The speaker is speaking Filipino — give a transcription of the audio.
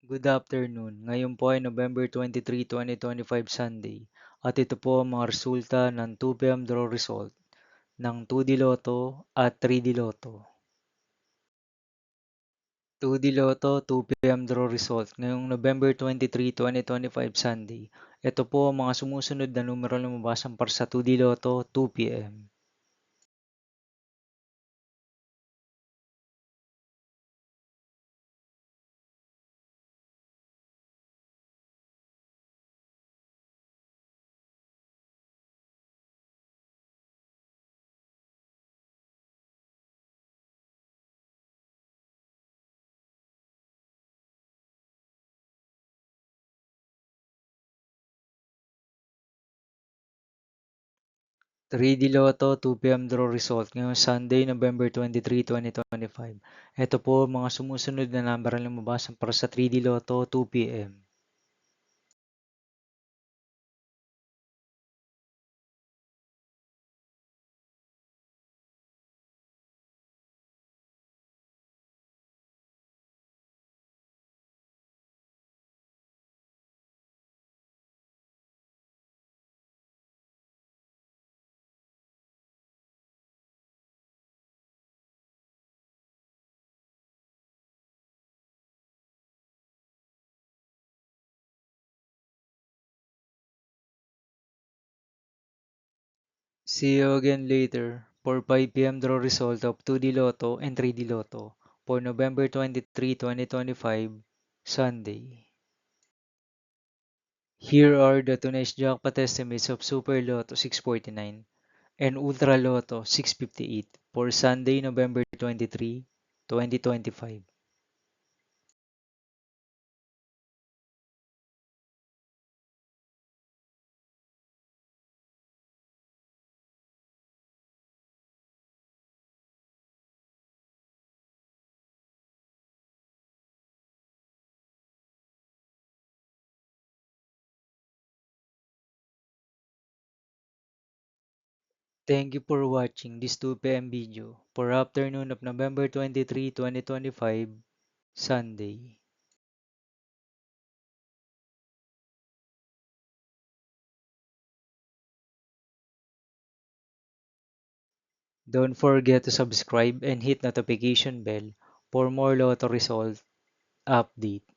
Good afternoon. Ngayon po ay November 23, 2025 Sunday. At ito po ang mga resulta ng 2 p.m. draw result ng 2D Lotto at 3D Lotto. 2D Lotto 2 p.m. draw result ngayong November 23, 2025 Sunday. Ito po ang mga sumusunod na numero na lumabas para sa 2D Lotto 2 p.m. 3D Lotto 2 p.m. draw result ngayong Sunday, November 23, 2025. Ito po ang mga sumusunod na number na lumabas para sa 3D Lotto 2 p.m. See you again later for 5 p.m. draw result of 2D Lotto and 3D Lotto for November 23, 2025, Sunday. Here are the tonight's jackpot estimates of Super Lotto 649 and Ultra Lotto 658 for Sunday, November 23, 2025. Thank you for watching this 2 p.m. video for afternoon of November 23, 2025, Sunday. Don't forget to subscribe and hit notification bell for more Lotto result update.